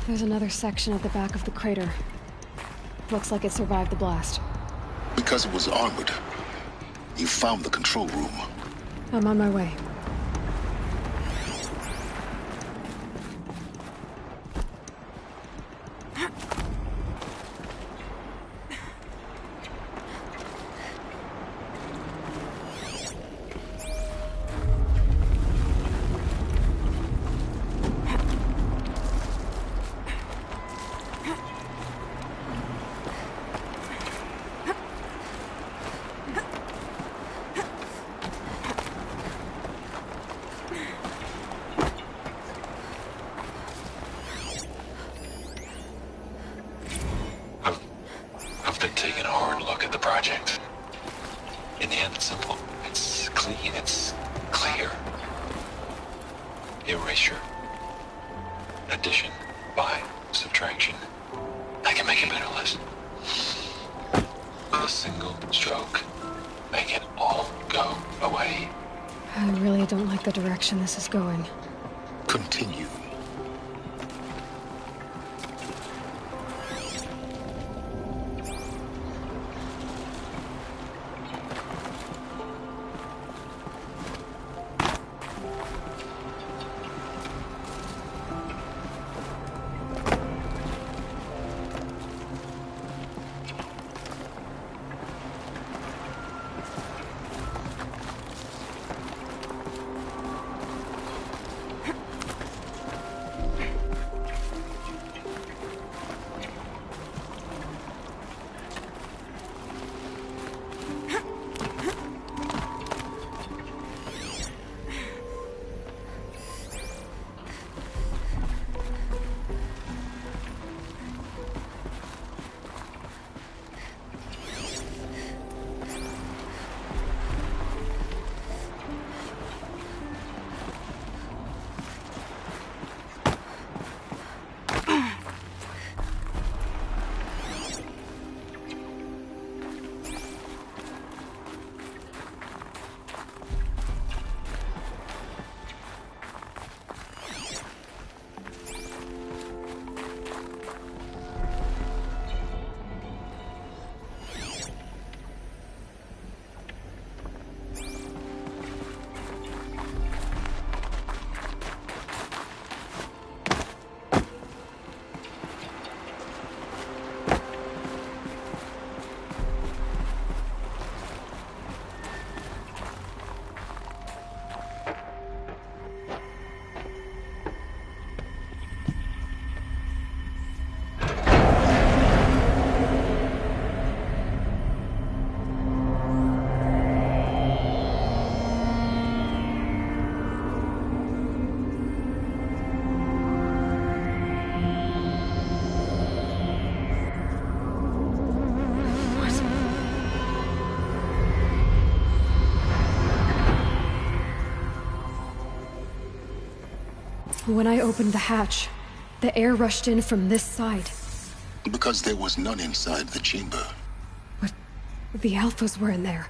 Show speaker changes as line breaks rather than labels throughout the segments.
There's another section at the back of the crater. Looks like it survived the blast.
Because it was armored. You found the control room.
I'm on my way.
I've been taking a hard look at the project. In the end, it's simple. It's clean. It's clear. Erasure. Addition. By. Subtraction. I can make it better, Liz. With a single stroke. Make it all go away.
I really don't like the direction this is going.
Continue.
When I opened the hatch, the air rushed in from this side.
Because there was none inside the chamber.
But the Alphas were in there.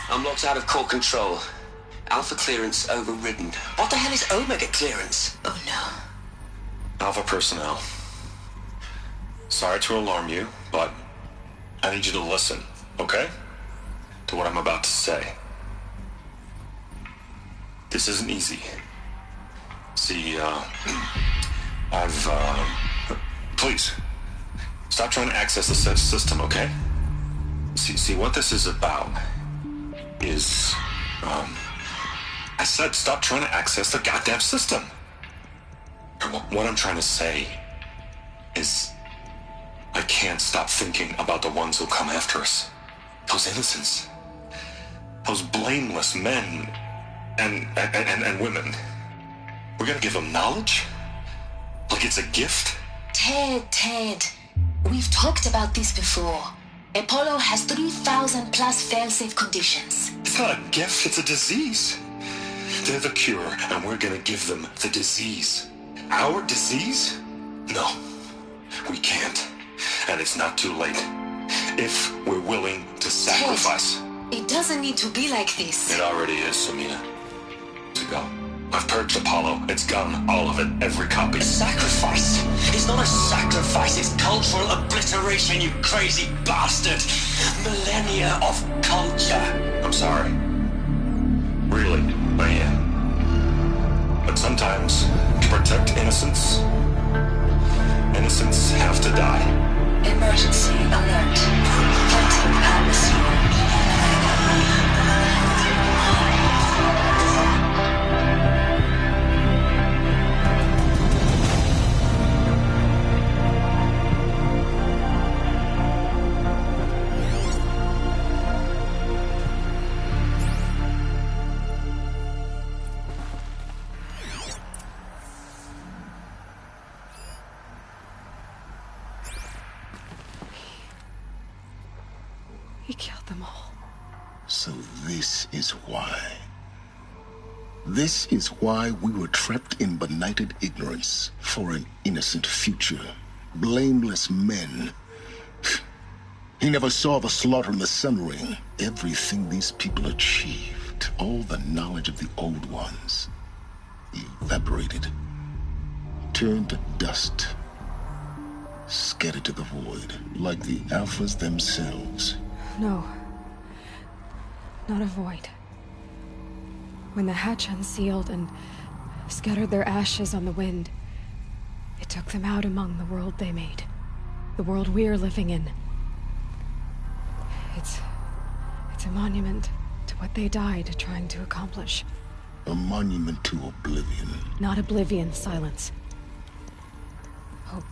I'm locked out of core control. Alpha clearance overridden. What the hell is Omega clearance? Oh no.
Alpha personnel. Sorry to alarm you, but I need you to listen, okay? To what I'm about to say. This isn't easy. See, please, stop trying to access the system, okay? See, what this is about is, I said stop trying to access the goddamn system. What I'm trying to say is I can't stop thinking about the ones who'll come after us. Those innocents. Those blameless men and women. We're gonna give them knowledge? Like it's a gift?
Ted. We've talked about this before. Apollo has 3,000 plus fail-safe conditions.
It's not a gift, it's a disease. They're the cure, and we're gonna give them the disease. our disease? No, we can't. And it's not too late. If we're willing to sacrifice.
It doesn't need to be like this.
It already is, Samina. To go. I've purged Apollo. It's gone. All of it. Every copy.
A sacrifice? It's not a sacrifice. It's cultural obliteration, you crazy bastard. Millennia of culture.
I'm sorry. Really, I am. But sometimes, to protect innocence, innocents have to die.
Emergency alert. Floating atmosphere.
He killed them all.
So this is why. This is why we were trapped in benighted ignorance for an innocent future. Blameless men. He never saw the slaughter in the Sun Ring. Everything these people achieved, all the knowledge of the old ones, evaporated, turned to dust, scattered to the void, like the Alphas themselves.
No. Not a void. When the hatch unsealed and scattered their ashes on the wind, it took them out among the world they made. The world we're living in. It's a monument to what they died trying to accomplish.
A monument to oblivion.
Not oblivion, Silence. Hope.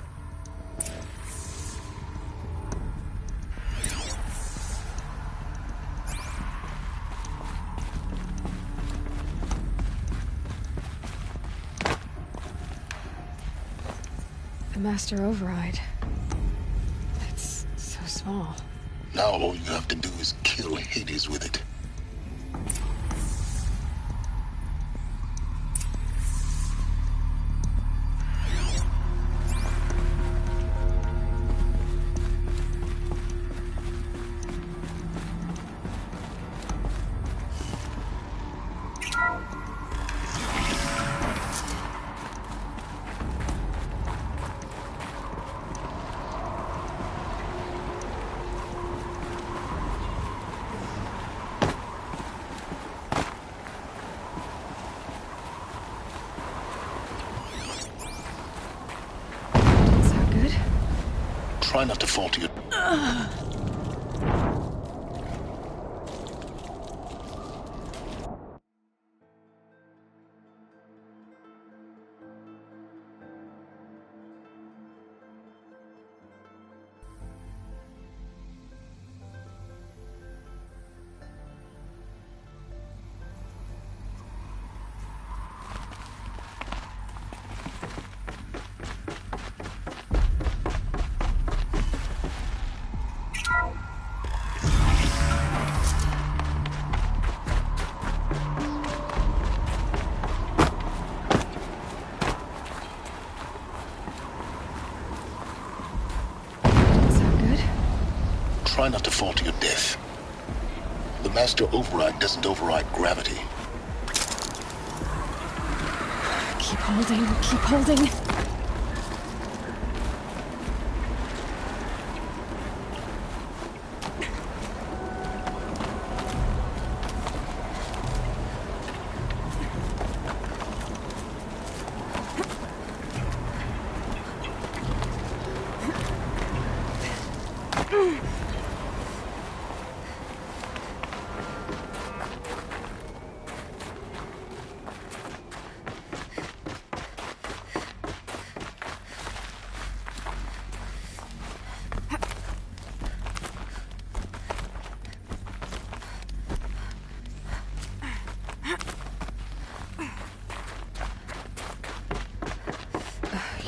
The Master Override. It's so small.
Now all you have to do is kill Hades with it. Try not to fall to your... Try not to fall to your death. The Master Override doesn't override gravity.
Keep holding, keep holding.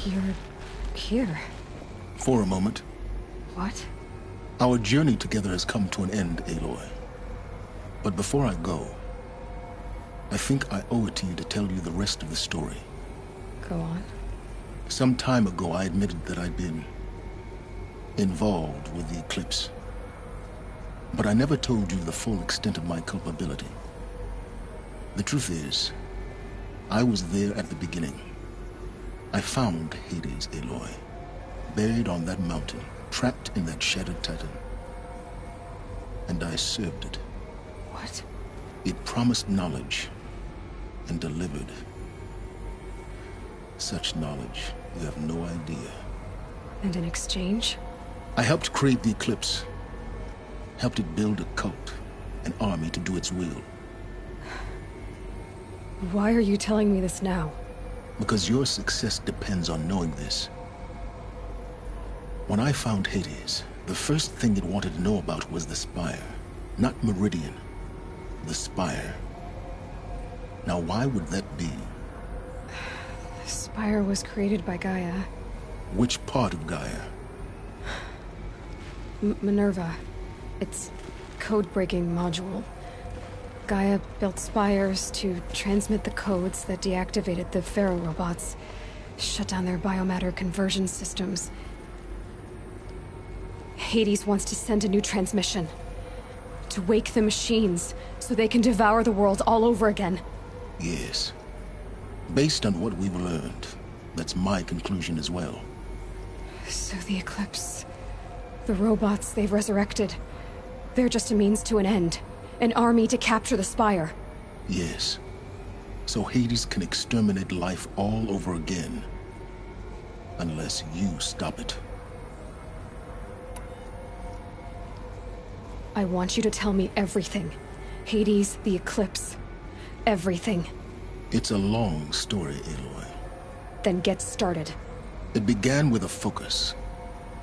You're here.
For a moment.
What?
Our journey together has come to an end, Aloy. But before I go, I think I owe it to you to tell you the rest of the story.
Go on.
Some time ago, I admitted that I'd been involved with the eclipse. But I never told you the full extent of my culpability. The truth is, I was there at the beginning. I found Hades, Aloy, buried on that mountain, trapped in that shattered titan. And I served it.
What?
It promised knowledge and delivered. Such knowledge, you have no idea.
And in exchange?
I helped create the eclipse. Helped it build a cult, an army to do its will.
Why are you telling me this now?
Because your success depends on knowing this. When I found Hades, the first thing it wanted to know about was the Spire. Not Meridian. The Spire. Now, why would that be?
The Spire was created by Gaia.
Which part of Gaia?
Minerva. Its code-breaking module. Gaia built spires to transmit the codes that deactivated the Pharaoh robots, shut down their biomatter conversion systems. Hades wants to send a new transmission. To wake the machines, so they can devour the world all over again.
Yes. Based on what we've learned, that's my conclusion as well.
So the Eclipse... the robots they've resurrected... they're just a means to an end. An army to capture the Spire.
Yes. So Hades can exterminate life all over again. Unless you stop it.
I want you to tell me everything. Hades, the Eclipse. Everything.
It's a long story, Aloy.
Then get started.
It began with a focus.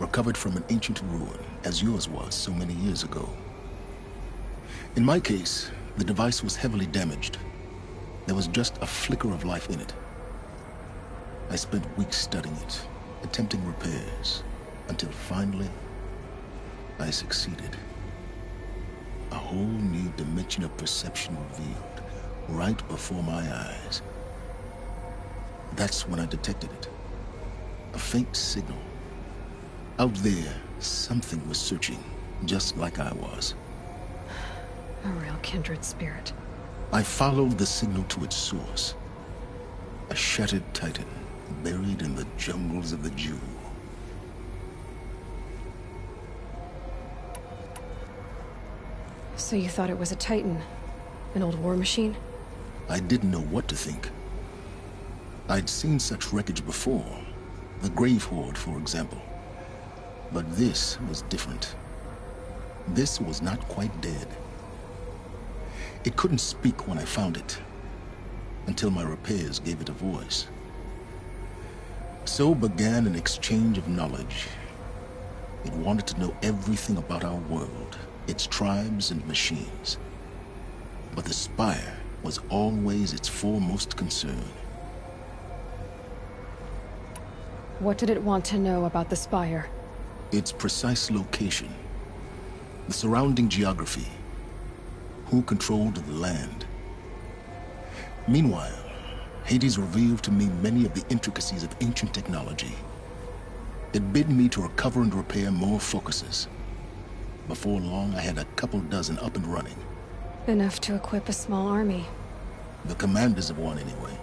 Recovered from an ancient ruin, as yours was so many years ago. In my case, the device was heavily damaged. There was just a flicker of life in it. I spent weeks studying it, attempting repairs, until finally, I succeeded. A whole new dimension of perception revealed, right before my eyes. That's when I detected it. A faint signal. Out there, something was searching, just like I was.
A real kindred spirit.
I followed the signal to its source. A shattered titan, buried in the jungles of the Jew.
So you thought it was a titan? An old war machine?
I didn't know what to think. I'd seen such wreckage before. The Grave Horde, for example. But this was different. This was not quite dead. It couldn't speak when I found it, until my repairs gave it a voice. So began an exchange of knowledge. It wanted to know everything about our world, its tribes and machines. But the Spire was always its foremost concern.
What did it want to know about the Spire?
Its precise location, the surrounding geography, who controlled the land. Meanwhile, Hades revealed to me many of the intricacies of ancient technology. It bid me to recover and repair more focuses. Before long, I had a couple dozen up and running.
Enough to equip a small army.
The commanders of one, anyway.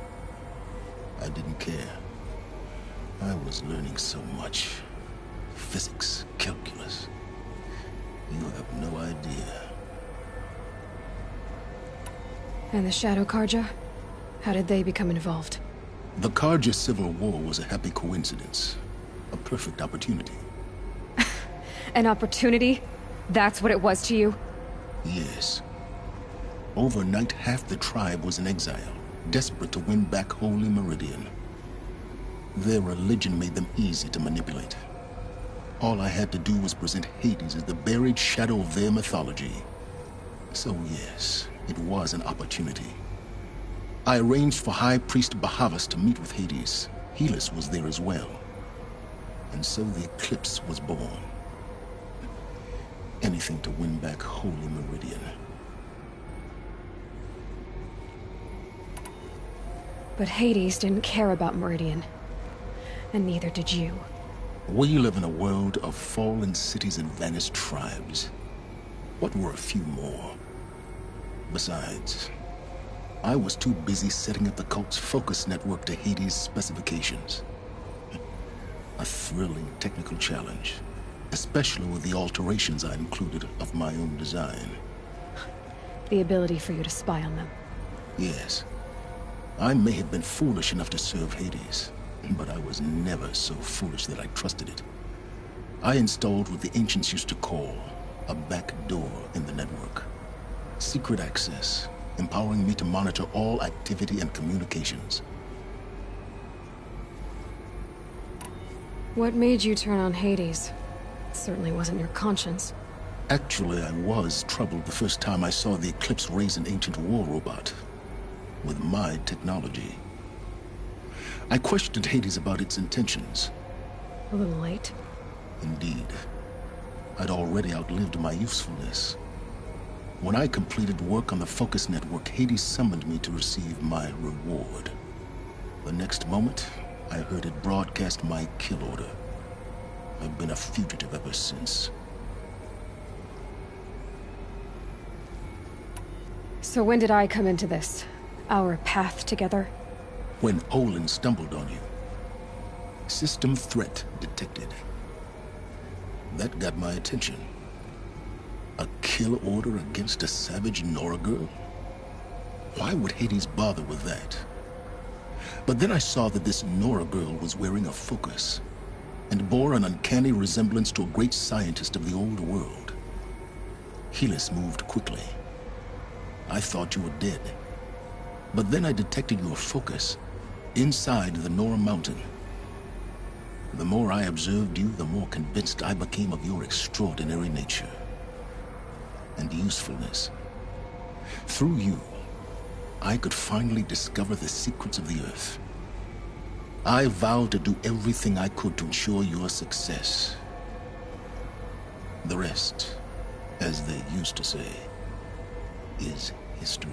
I didn't care. I was learning so much. Physics, calculus. You have no idea.
And the Shadow Karja? How did they become involved?
The Karja Civil War was a happy coincidence. A perfect opportunity.
An opportunity? That's what it was to you?
Yes. Overnight, half the tribe was in exile, desperate to win back Holy Meridian. Their religion made them easy to manipulate. All I had to do was present Hades as the buried shadow of their mythology. So yes, it was an opportunity. I arranged for High Priest Bahavas to meet with Hades. Helis was there as well. And so the Eclipse was born. Anything to win back Holy Meridian.
But Hades didn't care about Meridian. And neither did you.
We live in a world of fallen cities and vanished tribes. What were a few more? Besides, I was too busy setting up the cult's focus network to Hades' specifications. A thrilling technical challenge, especially with the alterations I included of my own design.
The ability for you to spy on them.
Yes. I may have been foolish enough to serve Hades, but I was never so foolish that I trusted it. I installed what the ancients used to call a back door in the network. Secret access, empowering me to monitor all activity and communications.
What made you turn on Hades? It certainly wasn't your conscience.
Actually, I was troubled the first time I saw the Eclipse raise an ancient war robot with my technology. I questioned Hades about its intentions.
A little late.
Indeed. I'd already outlived my usefulness. When I completed work on the Focus Network, Hades summoned me to receive my reward. The next moment, I heard it broadcast my kill order. I've been a fugitive ever since.
So when did I come into this? Our path together?
When Olin stumbled on you. System threat detected. That got my attention. A kill order against a savage Nora girl? Why would Hades bother with that? But then I saw that this Nora girl was wearing a focus, and bore an uncanny resemblance to a great scientist of the old world. Helis moved quickly. I thought you were dead. But then I detected your focus inside the Nora mountain. The more I observed you, the more convinced I became of your extraordinary nature and usefulness. Through you, I could finally discover the secrets of the Earth. I vowed to do everything I could to ensure your success. The rest, as they used to say, is history.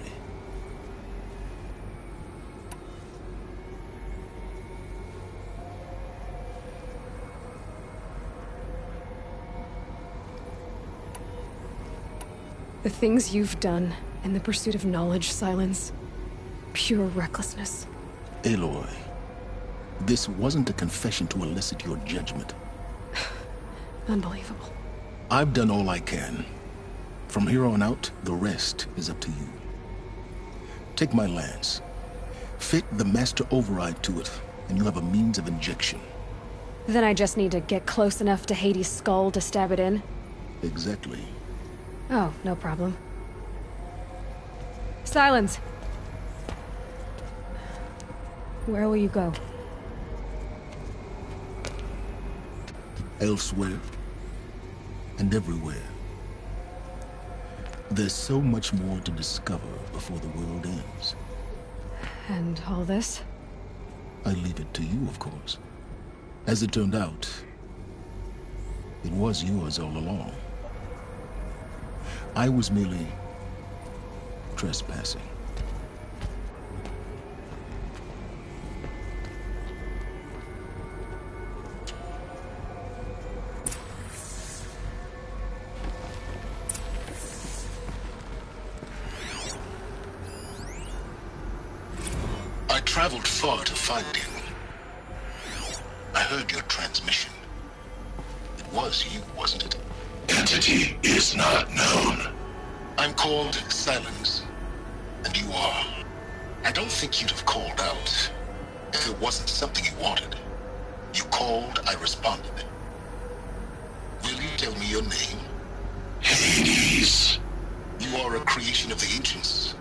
The things you've done in the pursuit of knowledge, Silence. Pure recklessness.
Aloy, this wasn't a confession to elicit your judgment.
Unbelievable.
I've done all I can. From here on out, the rest is up to you. Take my lance. Fit the master override to it, and you have a means of injection.
Then I just need to get close enough to Hades' skull to stab it in?
Exactly.
Oh, no problem. Silence! Where will you go?
Elsewhere. And everywhere. There's so much more to discover before the world ends.
And all this?
I leave it to you, of course. As it turned out, it was yours all along. I was merely trespassing. I traveled far to find you. I heard your transmission. It was you, wasn't it?
Entity is not known.
I'm called Silence, and you are. I don't think you'd have called out if it wasn't something you wanted. You called, I responded. Will you tell me your name?
Hades.
You are a creation of the ancients.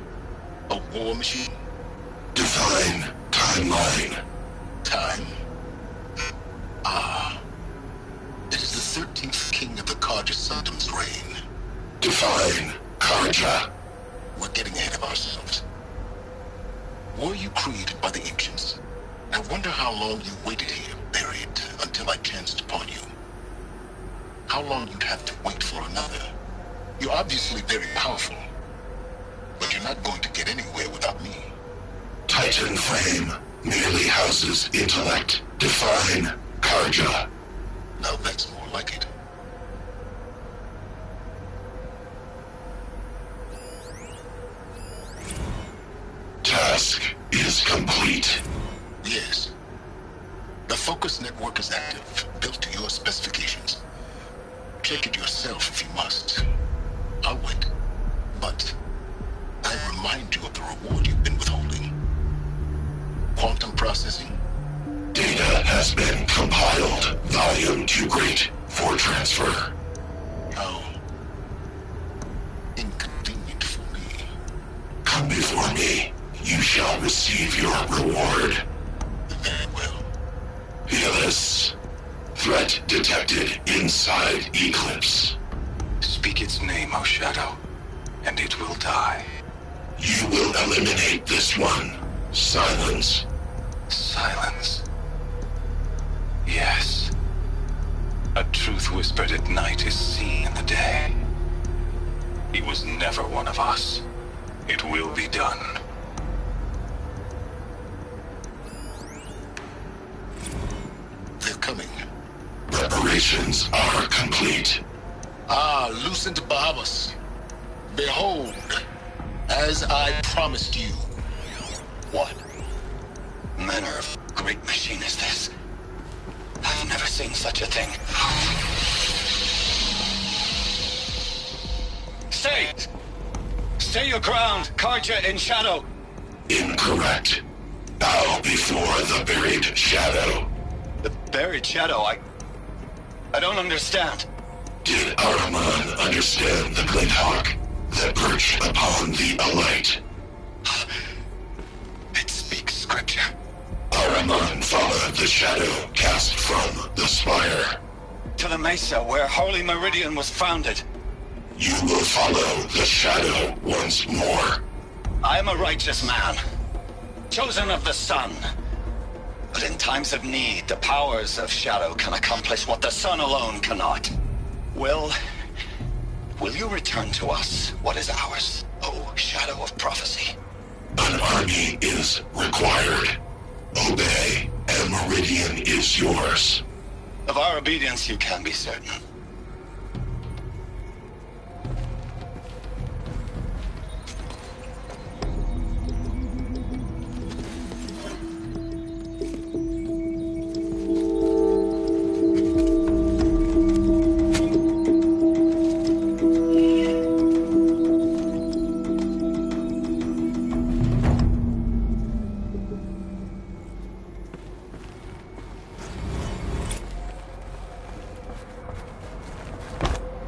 A war machine?
Divine timeline.
Time? Ah. It is the 13th king of the Karja Sanctum's reign.
Divine Karja.
We're getting ahead of ourselves. Were you created by the ancients? I wonder how long you waited here, buried, until I chanced upon you. How long you'd have to wait for another. You're obviously very powerful, but you're not going to get anywhere without me.
Titan fame merely houses intellect. Define Karja.
Now that's more like it.
Task is complete.
Yes. The focus network is active, built to your specifications. Check it yourself if you must. I'll wait. But I remind you of the reward you've been withholding. Quantum processing?
Data has been compiled. Volume too great for transfer.
How inconvenient for me.
Come before me. You shall receive your reward.
Very well.
Fearless. Threat detected inside Eclipse.
Speak its name, O Shadow, and it will die.
You will eliminate this one. Silence.
Silence. Yes. A truth whispered at night is seen in the day. He was never one of us. It will be done.
They're coming.
Preparations are complete.
Ah, Lucent Bahamas. Behold, as I promised you. What?
Manner of great machine is this? I've never seen such a thing. Stay! Stay your ground, Karja in Shadow!
Incorrect. Bow before the buried shadow.
The buried Shadow, I don't understand.
Did Araman understand the glint hawk that perched upon the alight?
It speaks scripture.
Araman followed the shadow cast from the spire.
To the mesa where Holy Meridian was founded.
You will follow the shadow once more.
I am a righteous man, chosen of the sun. But in times of need, the powers of Shadow can accomplish what the sun alone cannot. Will you return to us what is ours, O Shadow of Prophecy?
An army is required. Obey, and Meridian is yours.
Of our obedience you can be certain.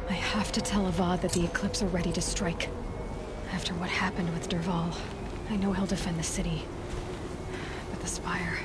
I have to tell Avad that the Eclipse are ready to strike. After what happened with Derval, I know he'll defend the city. But the Spire...